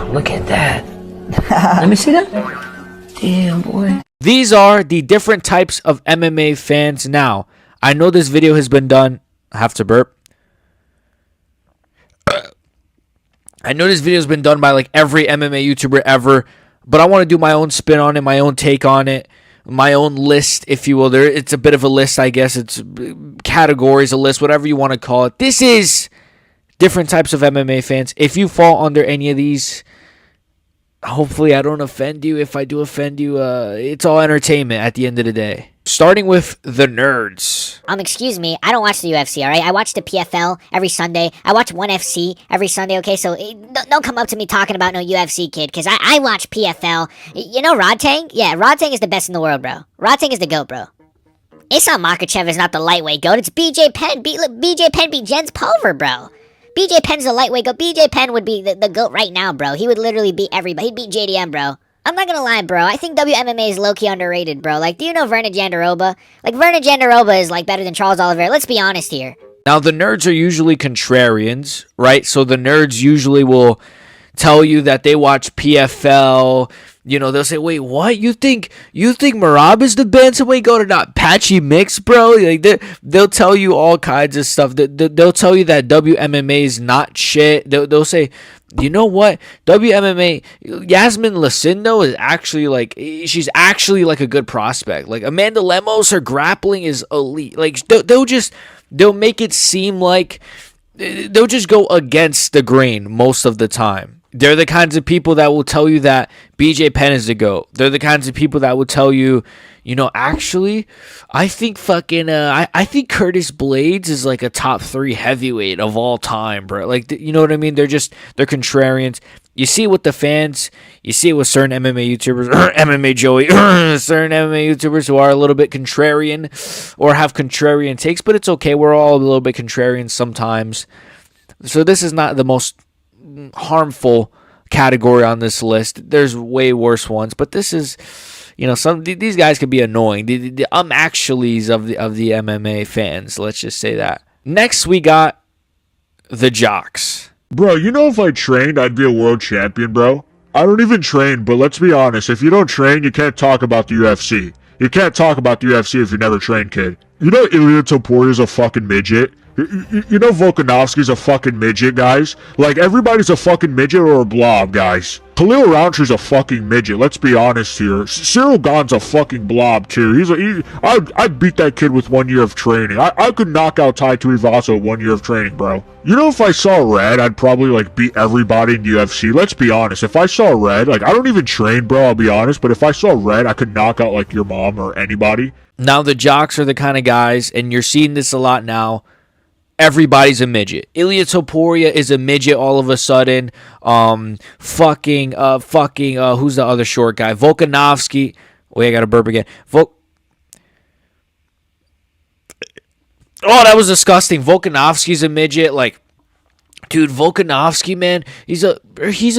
Damn, look at that. Let me see that. Damn, boy. These are the different types of MMA fans. Now, I know this video has been done. I have to burp. I know this video has been done by like every MMA YouTuber ever, but I want to do my own spin on it, my own take on it, my own list, if you will. It's a bit of a list, I guess. It's categories, a list, whatever you want to call it. This is different types of MMA fans. If you fall under any of these, hopefully I don't offend you. If I do offend you, it's all entertainment at the end of the day. Starting with the nerds. Excuse me, I don't watch the UFC, alright? I watch the PFL every Sunday. I watch 1FC every Sunday, okay? So don't come up to me talking about no UFC, kid, because I watch PFL. You know Rod Tang? Yeah, Rod Tang is the best in the world, bro. Rod Tang is the GOAT, bro. Islam Makhachev is not the lightweight GOAT. It's BJ Penn. BJ Penn beat Jens Pulver, bro. BJ Penn's the lightweight GOAT. BJ Penn would be the GOAT right now, bro. He would literally beat everybody. He'd beat JDM, bro. I'm not gonna lie, bro. I think WMMA is low-key underrated, bro. Like, do you know Vernon Jandaroba? Like, Vernon Jandaroba is, like, better than Charles Oliveira. Let's be honest here. Now, the nerds are usually contrarians, right? So the nerds usually will tell you that they watch PFL. You know, they'll say, wait, what? You think Marab is the bantamweight GOAT or not? Patchy Mix, bro? Like, they'll tell you all kinds of stuff. They'll tell you that WMMA is not shit. They'll say, you know what? WMMA, Yasmin Lucindo is actually she's actually like a good prospect. Like Amanda Lemos, her grappling is elite. Like they'll make it seem like they'll just go against the grain most of the time. They're the kinds of people that will tell you that BJ Penn is the GOAT. They're the kinds of people that will tell you, you know, actually, I think I think Curtis Blades is like a top 3 heavyweight of all time, bro. Like, you know what I mean? They're contrarians. You see it with the fans. You see it with certain MMA YouTubers, MMA Joey, certain MMA YouTubers who are a little bit contrarian or have contrarian takes, but it's okay. We're all a little bit contrarian sometimes. So this is not the most harmful category on this list. There's way worse ones, but this is, you know, these guys could be annoying. The actuallys of the MMA fans. Let's just say that. Next, we got the Jocks. Bro, you know if I trained, I'd be a world champion, bro. I don't even train, but let's be honest. If you don't train, you can't talk about the UFC. You can't talk about the UFC if you never trained, kid. You know Ilya Toporia's a fucking midget? You know Volkanovski's a fucking midget, guys? Like, everybody's a fucking midget or a blob, guys. Khalil Rountree's a fucking midget, let's be honest here. Cyril Gane's a fucking blob, too. I'd beat that kid with 1 year of training. I could knock out Tai Tuivasa with 1 year of training, bro. You know, if I saw red, I'd probably, like, beat everybody in UFC. Let's be honest. If I saw red, like, I don't even train, bro, I'll be honest. But if I saw red, I could knock out, like, your mom or anybody. Now, the Jocks are the kind of guys, and you're seeing this a lot now, everybody's a midget. Ilya Topuria is a midget all of a sudden. Who's the other short guy? Volkanovski. Wait, I got to burp again. Oh, that was disgusting. Volkanovski's a midget. Like, dude, Volkanovski, man, he's a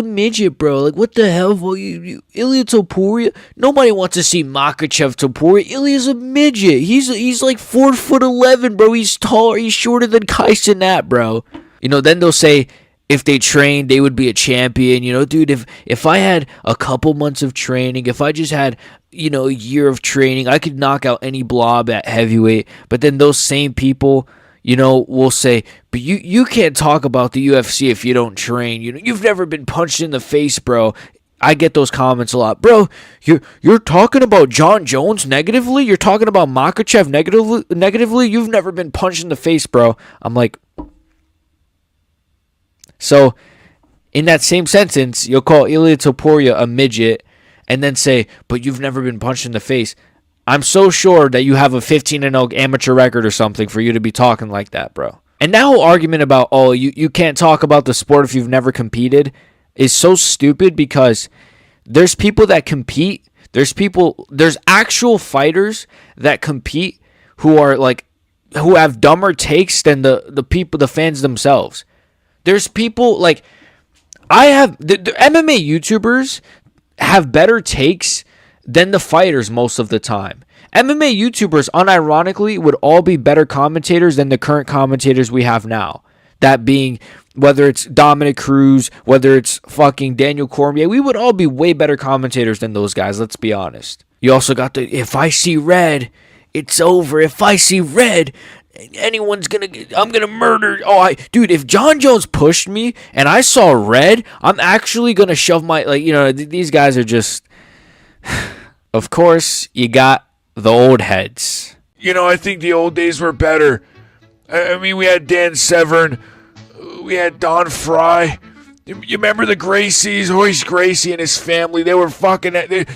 midget, bro. Like, what the hell? Ilya Topuria? Nobody wants to see Makhachev Topuria. Ilya's a midget. He's like 4'11", bro. He's taller. He's shorter than Kai Cenat, bro. You know, then they'll say if they trained, they would be a champion. You know, dude, if I had a couple months of training, if I just had, you know, a year of training, I could knock out any blob at heavyweight. But then those same people, you know, will say, but you can't talk about the UFC if you don't train. You know, you've never been punched in the face, bro. I get those comments a lot. Bro, you're talking about John Jones negatively? You're talking about Makhachev negatively? You've never been punched in the face, bro. I'm like, so in that same sentence, you'll call Ilya Topuria a midget and then say, but you've never been punched in the face. I'm so sure that you have a 15-0 amateur record or something for you to be talking like that, bro. And that whole argument about, oh, you can't talk about the sport if you've never competed is so stupid, because there's people that compete. There's actual fighters that compete who have dumber takes than the fans themselves. There's people like the MMA YouTubers have better takes than the fighters most of the time. MMA YouTubers, unironically, would all be better commentators than the current commentators we have now. That being whether it's Dominic Cruz, whether it's fucking Daniel Cormier, we would all be way better commentators than those guys, let's be honest. You also got the, if I see red, it's over. If I see red, I'm gonna murder. Dude, if John Jones pushed me and I saw red, I'm actually gonna shove my, these guys are just, of course, you got the old heads. I think the old days were better. I mean, we had Dan Severn, we had Don Fry. You remember the Gracies, Hoist Gracie and his family? They were fucking...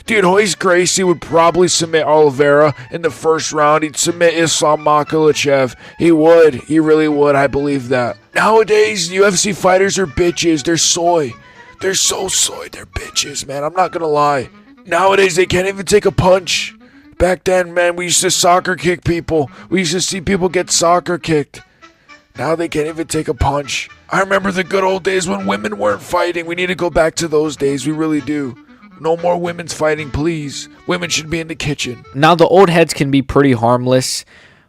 Dude, Hoist Gracie would probably submit Oliveira in the first round. He'd submit Islam Makhachev. He would. He really would. I believe that. Nowadays, UFC fighters are bitches. They're soy. They're so soy. They're bitches, man. I'm not gonna lie. Nowadays, they can't even take a punch. Back then, man, we used to soccer kick people. We used to see people get soccer kicked. Now they can't even take a punch. I remember the good old days when women weren't fighting. We need to go back to those days. We really do. No more women's fighting, please. Women should be in the kitchen. Now, the old heads can be pretty harmless,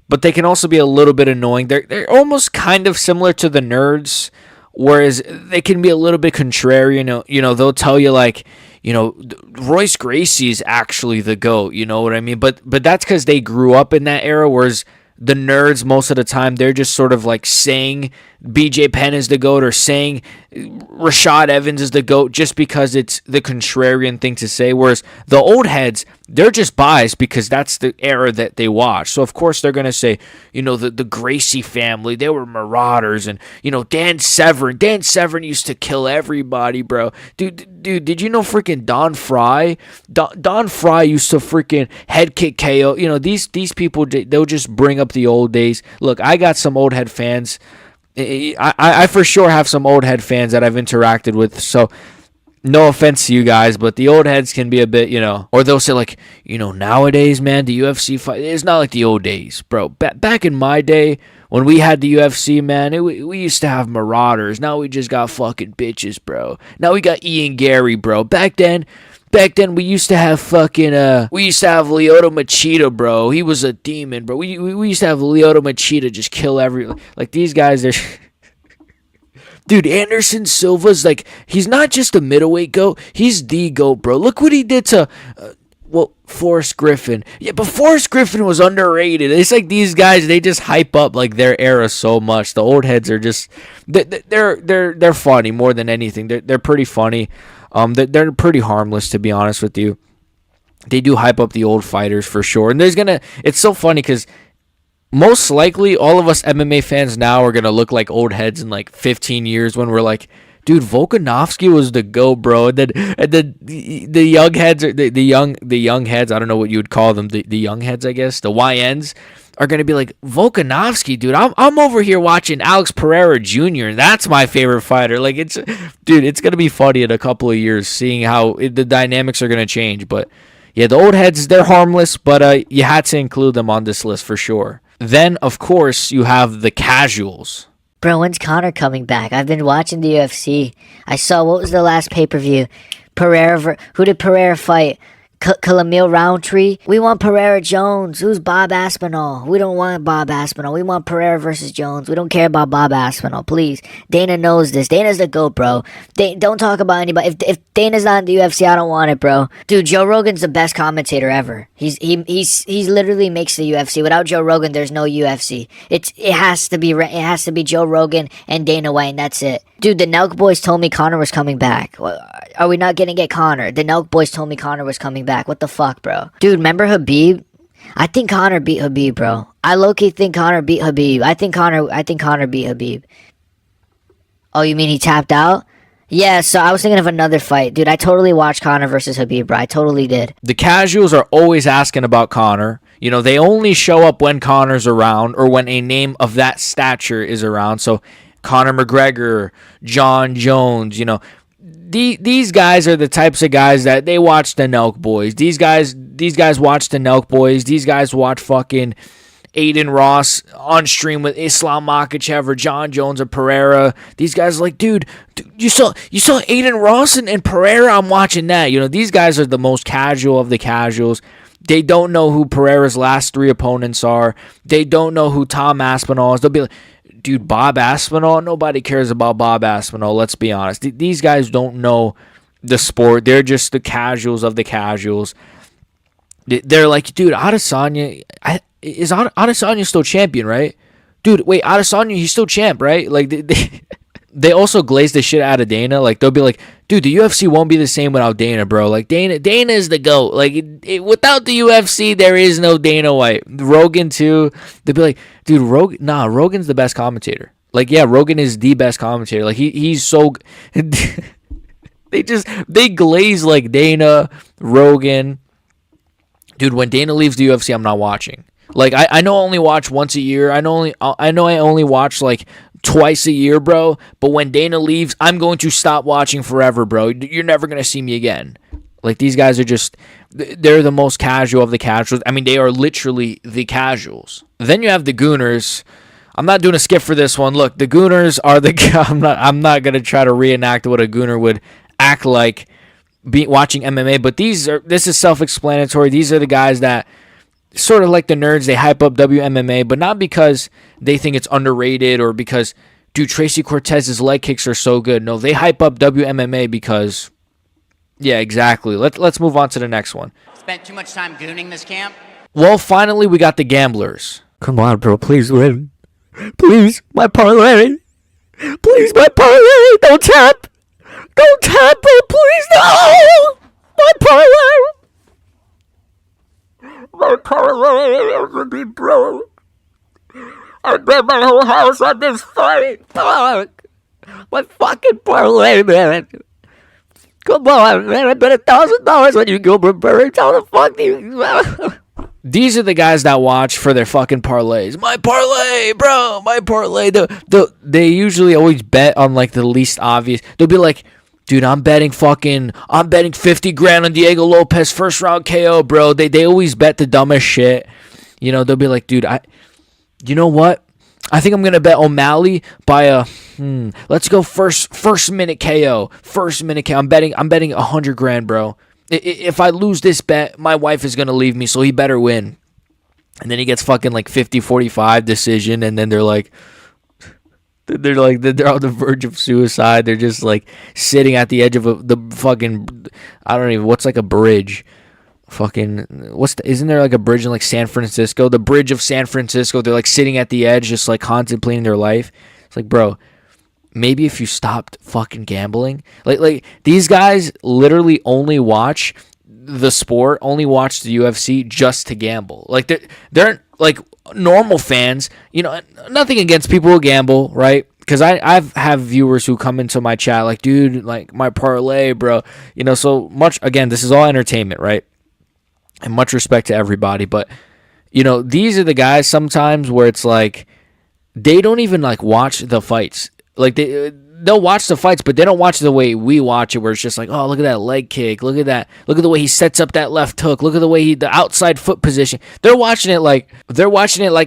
but they can also be a little bit annoying. They're almost kind of similar to the nerds, whereas they can be a little bit contrarian. They'll tell you, like, Royce Gracie's actually the GOAT. You know what I mean? But that's because they grew up in that era, whereas the nerds, most of the time, they're just sort of like saying BJ Penn is the GOAT or saying Rashad Evans is the GOAT just because it's the contrarian thing to say. Whereas the old heads, they're just biased because that's the era that they watch. So, of course, they're going to say, the Gracie family, they were marauders. And, Dan Severn used to kill everybody, bro. Dude, did you know freaking Don Fry? Don Fry used to freaking head kick KO. These people, they'll just bring up the old days. Look, I got some old head fans. I for sure have some old head fans that I've interacted with. So, no offense to you guys, but the old heads can be a bit, or they'll say like, nowadays, man, the UFC fight, it's not like the old days, bro. Back in my day, when we had the UFC, man, we used to have marauders. Now we just got fucking bitches, bro. Now we got Ian Gary, bro. Back then, we used to have Lyoto Machida, bro. He was a demon, bro. We used to have Lyoto Machida just kill like these guys. They're dude, Anderson Silva's like, he's not just a middleweight GOAT. He's the GOAT, bro. Look what he did to Forrest Griffin. Yeah, but Forrest Griffin was underrated. It's like these guys, they just hype up like their era so much. The old heads are just they're funny more than anything. They're pretty funny. They're pretty harmless, to be honest with you. They do hype up the old fighters for sure. And it's so funny because most likely all of us MMA fans now are going to look like old heads in like 15 years when we're like, dude, Volkanovski was the GOAT, bro. And then the young heads, the young heads, I don't know what you would call them, the young heads, I guess, the YNs are going to be like, Volkanovski, dude, I'm over here watching Alex Pereira Jr. That's my favorite fighter. Like, it's going to be funny in a couple of years seeing how the dynamics are going to change. But yeah, the old heads, they're harmless, but you had to include them on this list for sure. Then, of course, you have the casuals. Bro, when's Conor coming back? I've been watching the UFC. I saw, what was the last pay-per-view? Who did Pereira fight? Camille Roundtree. We want Pereira Jones. Who's Bob Aspinall? We don't want Bob Aspinall. We want Pereira versus Jones. We don't care about Bob Aspinall. Please. Dana knows this. Dana's the GOAT, bro. Don't talk about anybody. If Dana's not in the UFC, I don't want it, bro. Dude, Joe Rogan's the best commentator ever. He's literally makes the UFC. Without Joe Rogan, there's no UFC. It has to be Joe Rogan and Dana White, and that's it. Dude, the Nelk boys told me Conor was coming back. Are we not gonna get Conor? The Nelk boys told me Conor was coming back. What the fuck, bro? Dude, remember Habib? I think Conor beat Habib, bro. I low-key think Conor beat Habib. I think Conor beat Habib. Oh, you mean he tapped out? Yeah, so I was thinking of another fight. Dude, I totally watched Conor versus Habib, bro. I totally did. The casuals are always asking about Conor. They only show up when Conor's around or when a name of that stature is around. So Conor McGregor, John Jones, these guys are the types of guys that they watch the Nelk boys. These guys watch the Nelk boys. These guys watch fucking Aiden Ross on stream with Islam Makhachev or John Jones or Pereira. These guys are like, dude, you saw Aiden Ross and Pereira? I'm watching that. These guys are the most casual of the casuals. They don't know who Pereira's last 3 opponents are. They don't know who Tom Aspinall is. They'll be like, dude, Bob Aspinall? Nobody cares about Bob Aspinall, let's be honest. These guys don't know the sport. They're just the casuals of the casuals. They're like, dude, Adesanya, is Adesanya still champion, right? Dude, wait, Adesanya, he's still champ, right? Like, they also glaze the shit out of Dana. Like, they'll be like, dude, the UFC won't be the same without Dana, bro. Like, Dana is the GOAT. Like, without the UFC, there is no Dana White. Rogan, too. They'll be like, dude, Rogan's the best commentator. Like, yeah, Rogan is the best commentator. Like, he's so... They glaze, like, Dana, Rogan. Dude, when Dana leaves the UFC, I'm not watching. Like, I know I only watch once a year. I know I only watch, like, twice a year, bro. But when Dana leaves, I'm going to stop watching forever, bro. You're never going to see me again. Like, these guys are just... They're the most casual of the casuals. I mean, they are literally the casuals. Then you have the Gooners. I'm not doing a skip for this one. Look, the Gooners are the... I'm not going to try to reenact what a Gooner would act like watching MMA. But this is self-explanatory. These are the guys that... Sort of like the nerds, they hype up WMMA, but not because they think it's underrated or because, dude, Tracy Cortez's leg kicks are so good. No, they hype up WMMA because, yeah, exactly. Let's move on to the next one. Spent too much time gooning this camp? Well, finally, we got the gamblers. Come on, bro. Please win. Please, my parlay. Please, my parlay. Don't tap. Don't tap, bro. Please, no. My parlay. My parlay would be broke. I bet my whole house on this fight. Fuck. My fucking parlay, man. Come on, man. I bet $1,000 on you, Gilbert Burns. How the fuck do you... These are the guys that watch for their fucking parlays. My parlay, bro. My parlay. They usually always bet on, like, the least obvious. They'll be like... Dude, I'm betting 50 grand on Diego Lopez first round KO, bro. They always bet the dumbest shit. You know, they'll be like, dude, you know what? I think I'm gonna bet O'Malley by a let's go first minute KO. First minute KO. I'm betting 100 grand, bro. If I lose this bet, my wife is gonna leave me, so he better win. And then he gets fucking like 50-45 decision, and then they're on the verge of suicide. They're just like sitting at the edge of the fucking, I don't even, what's like a bridge? Fucking, isn't there like a bridge in like San Francisco? The bridge of San Francisco. They're like sitting at the edge, just like contemplating their life. It's like, bro, maybe if you stopped fucking gambling, like these guys literally only watch the sport, only watch the UFC just to gamble. Like they're like normal fans, you know, nothing against people who gamble, right? Because I've have viewers who come into my chat like, dude, like my parlay, bro, you know, so much, again, this is all entertainment, right? And much respect to everybody, but you know, these are the guys sometimes where it's like they don't even like watch the fights. Like they'll watch the fights, but they don't watch the way we watch it, where it's just like, oh, look at that leg kick, look at that, look at the way he sets up that left hook, look at the way the outside foot position. They're watching it like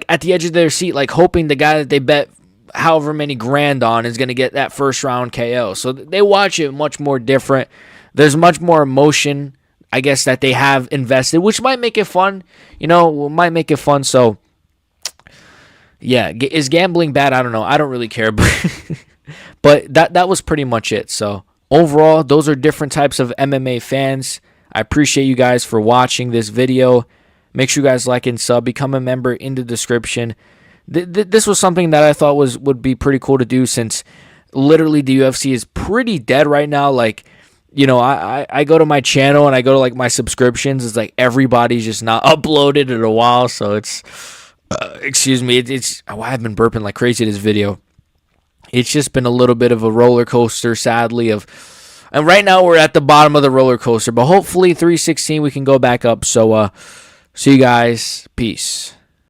at the edge of their seat, like hoping the guy that they bet however many grand on is gonna get that first round KO. So they watch it much more different. There's much more emotion, I guess, that they have invested, which might make it fun. You know, might make it fun. So yeah, is gambling bad? I don't know. I don't really care, but that was pretty much it. So overall, those are different types of MMA fans. I appreciate you guys for watching this video. Make sure you guys like and sub. Become a member in the description. This was something that I thought would be pretty cool to do, since literally the UFC is pretty dead right now. Like, you know, I go to my channel and I go to like my subscriptions. It's like everybody's just not uploaded in a while. So it's, excuse me, I've been burping like crazy this video. It's just been a little bit of a roller coaster, sadly. And right now we're at the bottom of the roller coaster. But hopefully 316 we can go back up. So see you guys. Peace.